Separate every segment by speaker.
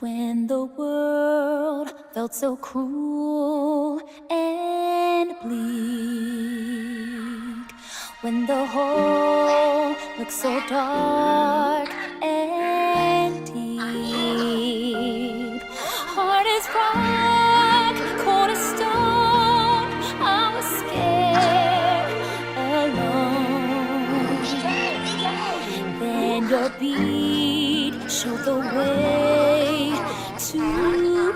Speaker 1: When the world felt so cruel and bleak, when the hole looked so dark and deep, hard as rock, cold as stone, I was scared, alone. Then your beat showed the way to you.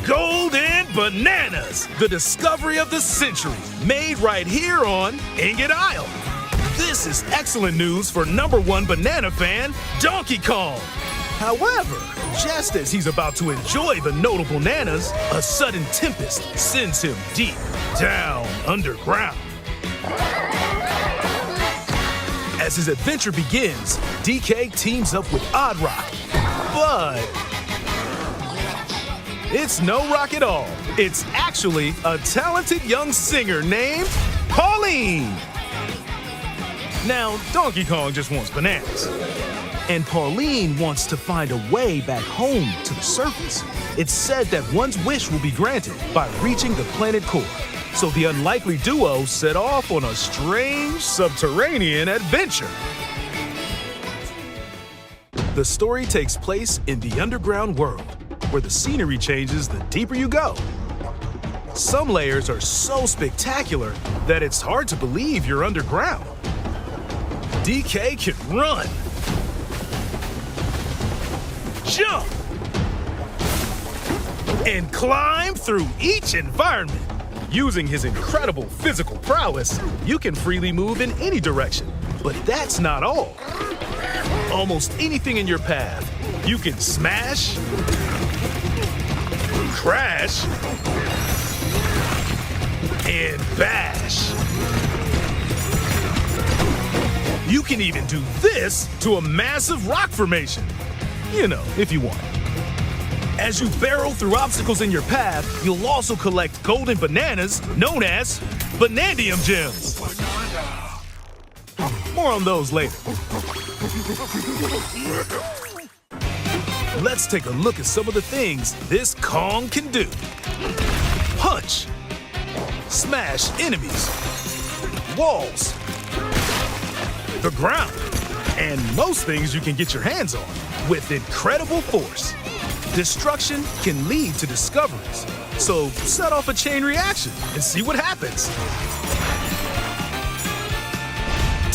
Speaker 2: Golden Bananas, the discovery of the century, made right here on Ingot Isle. This is excellent news for #1 banana fan, Donkey Kong. However, just as he's about to enjoy the notable bananas, a sudden tempest sends him deep down underground. As his adventure begins, DK teams up with Odd Rock, but it's no rock at all. It's actually a talented young singer named Pauline. Now, Donkey Kong just wants bananas. And Pauline wants to find a way back home to the surface. It's said that one's wish will be granted by reaching the planet core. So the unlikely duo set off on a strange subterranean adventure. The story takes place in the underground world, where the scenery changes the deeper you go. Some layers are so spectacular that it's hard to believe you're underground. DK can run, jump, and climb through each environment. Using his incredible physical prowess, you can freely move in any direction. But that's not all. Almost anything in your path, you can smash, crash, and bash. You can even do this to a massive rock formation. You know, if you want. As you barrel through obstacles in your path, you'll also collect golden bananas known as Banandium gems. More on those later. Let's take a look at some of the things this Kong can do. Punch, smash enemies, walls, the ground, and most things you can get your hands on with incredible force. Destruction can lead to discoveries, so set off a chain reaction and see what happens.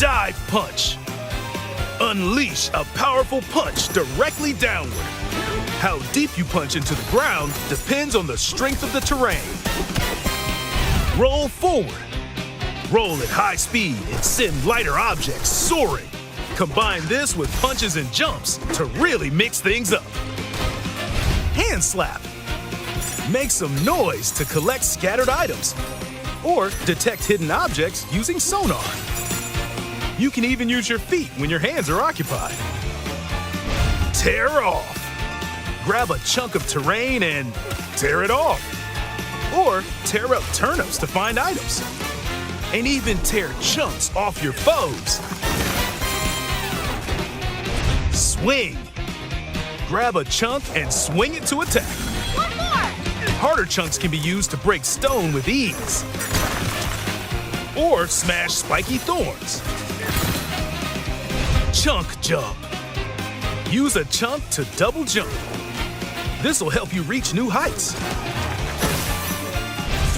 Speaker 2: Dive punch. Unleash a powerful punch directly downward. How deep you punch into the ground depends on the strength of the terrain. Roll forward. Roll at high speed and send lighter objects soaring. Combine this with punches and jumps to really mix things up. Hand slap. Make some noise to collect scattered items or detect hidden objects using sonar. You can even use your feet when your hands are occupied. Tear off. Grab a chunk of terrain and tear it off. Or tear up turnips to find items. And even tear chunks off your foes. Swing. Grab a chunk and swing it to attack.
Speaker 3: One more!
Speaker 2: Harder chunks can be used to break stone with ease. Or smash spiky thorns. Chunk jump. Use a chunk to double jump. This will help you reach new heights.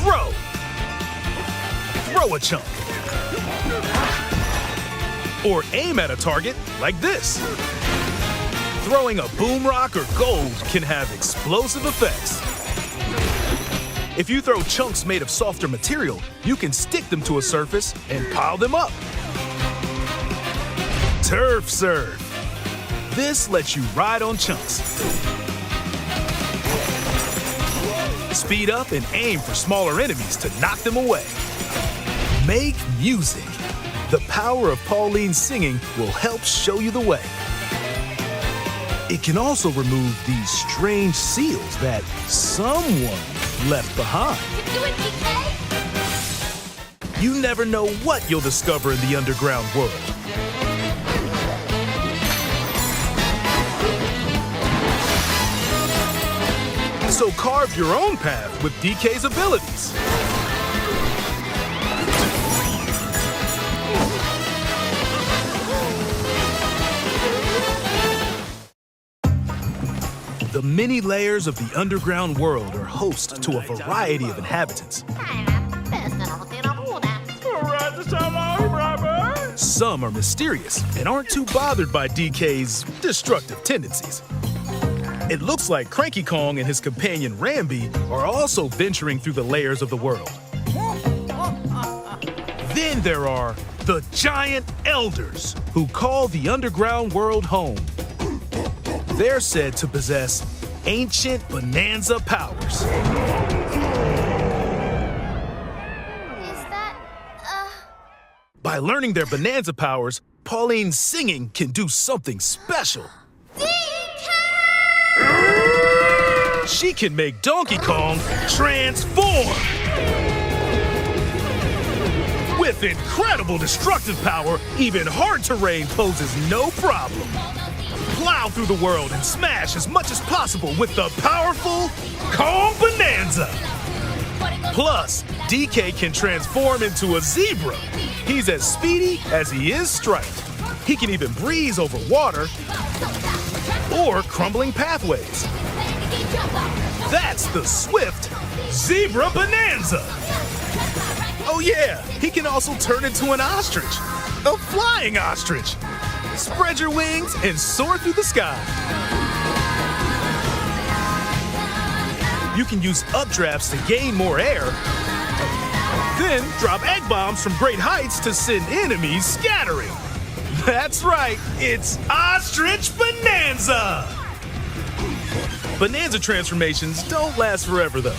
Speaker 2: Throw. Throw a chunk. Or aim at a target like this. Throwing a boom rock or gold can have explosive effects. If you throw chunks made of softer material, you can stick them to a surface and pile them up. Turf serve. This lets you ride on chunks, speed up, and aim for smaller enemies to knock them away. Make music. The power of Pauline's singing will help show you the way. It can also remove these strange seals that someone left behind.
Speaker 1: You do it, DK!
Speaker 2: You never know what you'll discover in the underground world. So carve your own path with DK's abilities. The many layers of the underground world are host to a variety of inhabitants. Some are mysterious and aren't too bothered by DK's destructive tendencies. It looks like Cranky Kong and his companion Rambi are also venturing through the layers of the world. Then there are the Giant Elders, who call the underground world home. They're said to possess ancient Bananza powers.
Speaker 1: Is that,
Speaker 2: By learning their Bananza powers, Pauline's singing can do something special. She can make Donkey Kong transform! With incredible destructive power, even hard terrain poses no problem. Plow through the world and smash as much as possible with the powerful Kong Bananza. Plus, DK can transform into a zebra. He's as speedy as he is striped. He can even breeze over water or crumbling pathways. That's the swift Zebra Bananza. Oh yeah, he can also turn into an ostrich, a flying ostrich. Spread your wings and soar through the sky. You can use updrafts to gain more air, then drop egg bombs from great heights to send enemies scattering. That's right, it's Ostrich Bananza! Bananza transformations don't last forever though.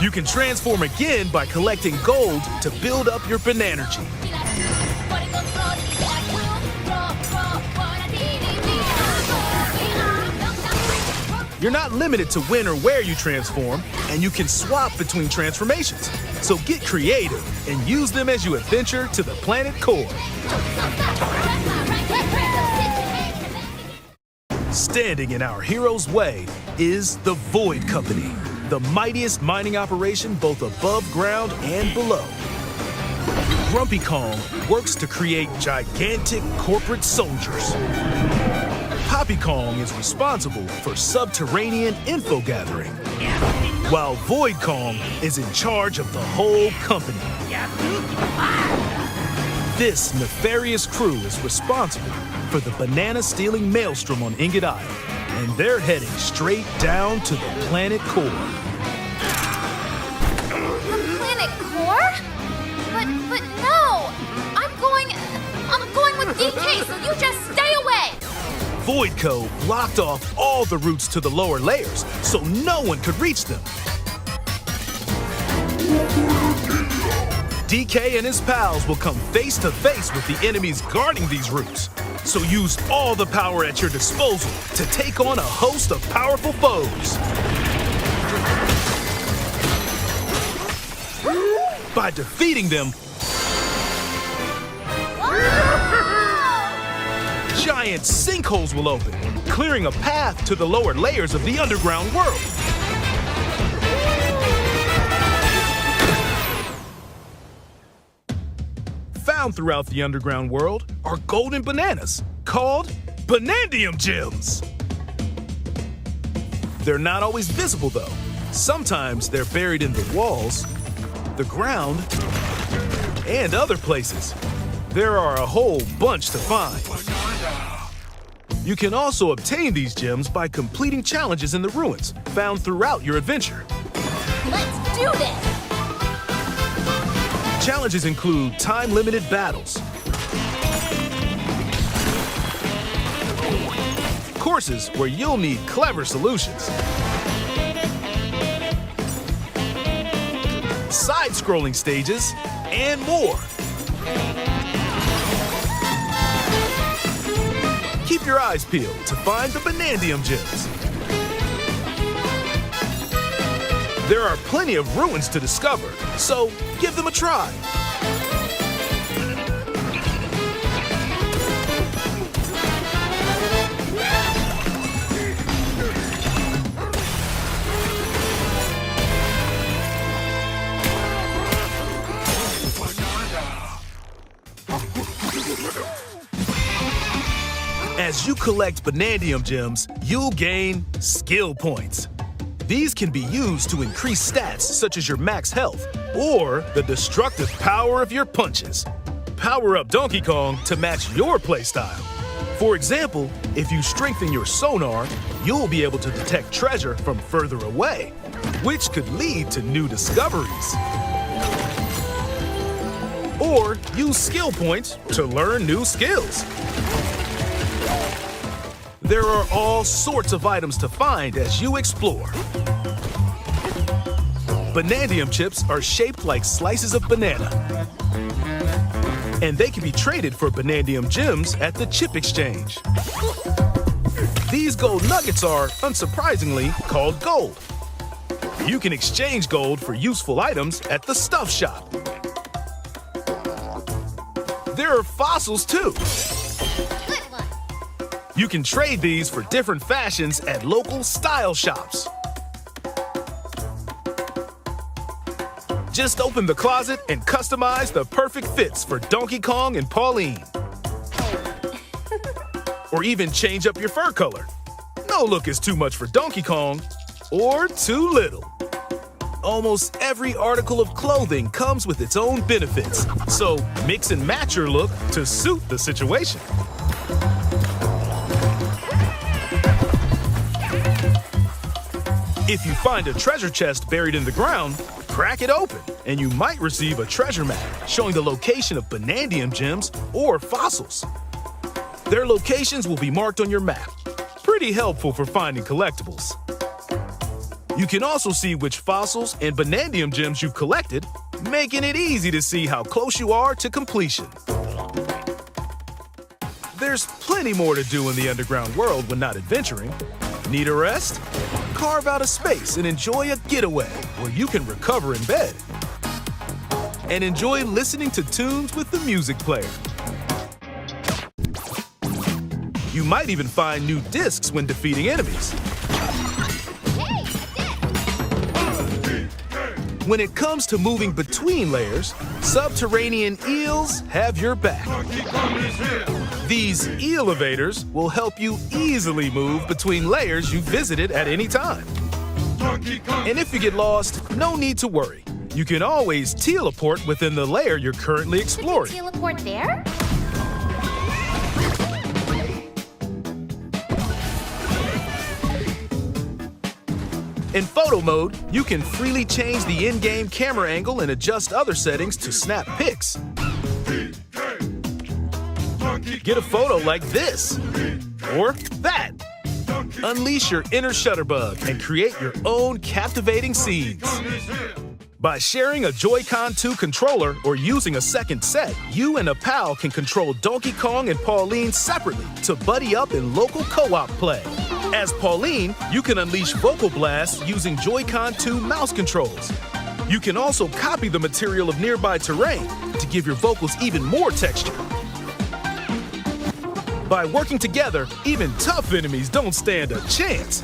Speaker 2: You can transform again by collecting gold to build up your Bananergy. You're not limited to when or where you transform, and you can swap between transformations. So get creative and use them as you adventure to the planet core. Standing in our hero's way is the Void Company, the mightiest mining operation both above ground and below. Grumpy Kong works to create gigantic corporate soldiers. Poppy Kong is responsible for subterranean info gathering, while Void Kong is in charge of the whole company. This nefarious crew is responsible for the banana-stealing maelstrom on Ingot Isle, and they're heading straight down to the planet core.
Speaker 1: The planet core? But no! I'm going with DK, so you just stay away!
Speaker 2: Voidco blocked off all the routes to the lower layers, so no one could reach them. DK and his pals will come face to face with the enemies guarding these routes. So use all the power at your disposal to take on a host of powerful foes. By defeating them, giant sinkholes will open, clearing a path to the lower layers of the underground world. Found throughout the underground world are golden bananas called Banandium Gems. They're not always visible though. Sometimes they're buried in the walls, the ground, and other places. There are a whole bunch to find. You can also obtain these gems by completing challenges in the ruins found throughout your adventure.
Speaker 1: Let's do this!
Speaker 2: Challenges include time-limited battles, Courses where you'll need clever solutions. Side-scrolling stages, and more. Keep your eyes peeled to find the Banandium gems. There are plenty of ruins to discover, so give them a try. As you collect Banandium gems, you'll gain skill points. These can be used to increase stats such as your max health or the destructive power of your punches. Power up Donkey Kong to match your playstyle. For example, if you strengthen your sonar, you'll be able to detect treasure from further away, which could lead to new discoveries. Or use skill points to learn new skills. There are all sorts of items to find as you explore. Banandium chips are shaped like slices of banana. And they can be traded for Banandium gems at the chip exchange. These gold nuggets are, unsurprisingly, called gold. You can exchange gold for useful items at the stuff shop. There are fossils too. You can trade these for different fashions at local style shops. Just open the closet and customize the perfect fits for Donkey Kong and Pauline. Or even change up your fur color. No look is too much for Donkey Kong, or too little. Almost every article of clothing comes with its own benefits, so mix and match your look to suit the situation. If you find a treasure chest buried in the ground, crack it open, and you might receive a treasure map showing the location of Banandium gems or fossils. Their locations will be marked on your map. Pretty helpful for finding collectibles. You can also see which fossils and Banandium gems you've collected, making it easy to see how close you are to completion. There's plenty more to do in the underground world when not adventuring. Need a rest? Carve out a space and enjoy a getaway where you can recover in bed. And enjoy listening to tunes with the music player. You might even find new discs when defeating enemies. When it comes to moving between layers, subterranean eels have your back. These elevators will help you easily move between layers you visited at any time. And if you get lost, no need to worry. You can always teleport within the layer you're currently exploring.
Speaker 1: Teleport there?
Speaker 2: In photo mode, you can freely change the in-game camera angle and adjust other settings to snap pics. Get a photo like this, or that. Unleash your inner shutterbug and create your own captivating scenes. By sharing a Joy-Con 2 controller or using a second set, you and a pal can control Donkey Kong and Pauline separately to buddy up in local co-op play. As Pauline, you can unleash vocal blasts using Joy-Con 2 mouse controls. You can also copy the material of nearby terrain to give your vocals even more texture. By working together, even tough enemies don't stand a chance.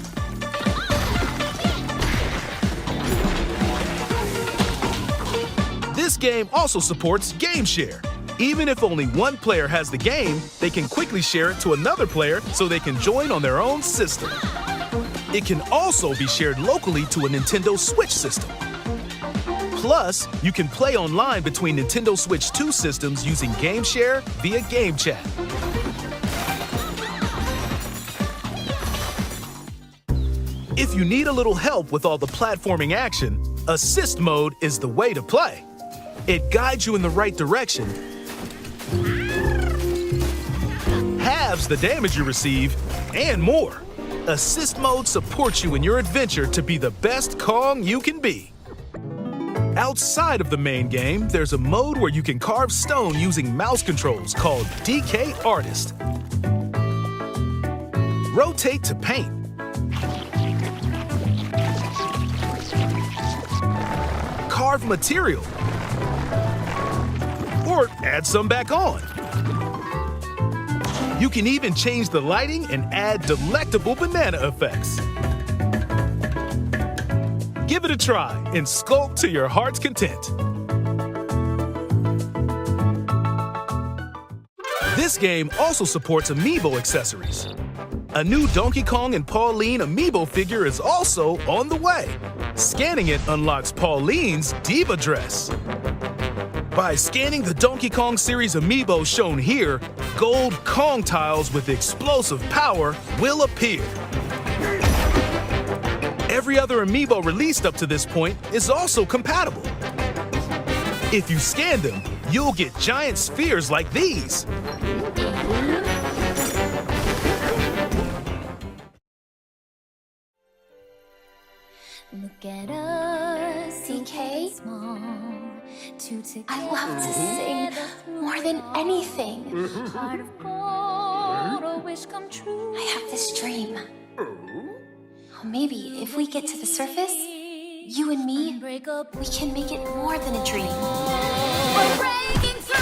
Speaker 2: This game also supports Game Share. Even if only one player has the game, they can quickly share it to another player so they can join on their own system. It can also be shared locally to a Nintendo Switch system. Plus, you can play online between Nintendo Switch 2 systems using Game Share via Game Chat. If you need a little help with all the platforming action, Assist Mode is the way to play. It guides you in the right direction, halves halves the damage you receive, and more. Assist mode supports you in your adventure to be the best Kong you can be. Outside of the main game, there's a mode where you can carve stone using mouse controls called DK Artist. Rotate to paint. Carve material. Or add some back on. You can even change the lighting and add delectable banana effects. Give it a try and sculpt to your heart's content. This game also supports amiibo accessories. A new Donkey Kong and Pauline amiibo figure is also on the way. Scanning it unlocks Pauline's diva dress. By scanning the Donkey Kong series amiibo shown here, gold Kong tiles with explosive power will appear. Every other amiibo released up to this point is also compatible. If you scan them, you'll get giant spheres like these.
Speaker 1: Look at us,
Speaker 3: DK?
Speaker 1: I
Speaker 3: love to sing more than anything.
Speaker 1: Heart of gold, a wish come true.
Speaker 3: I have this dream. Oh, maybe if we get to the surface, you and me, we can make it more than a dream.
Speaker 1: We're breaking through,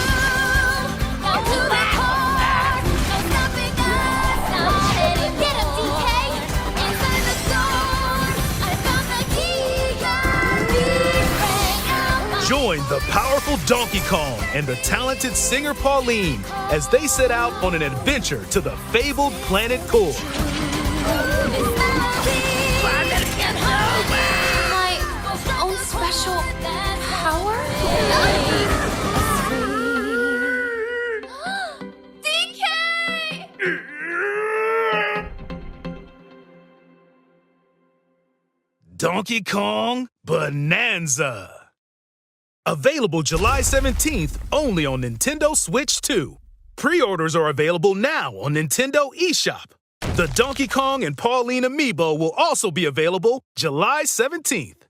Speaker 1: down to the core. No stopping us, not anymore. Get him, DK! Inside the door, I found the key.
Speaker 2: Join the powerful Donkey Kong and the talented singer Pauline as they set out on an adventure to the fabled planet Core.
Speaker 3: My own special power?
Speaker 1: DK!
Speaker 2: Donkey Kong Bananza. Available July 17th only on Nintendo Switch 2. Pre-orders are available now on Nintendo eShop. The Donkey Kong and Pauline amiibo will also be available July 17th.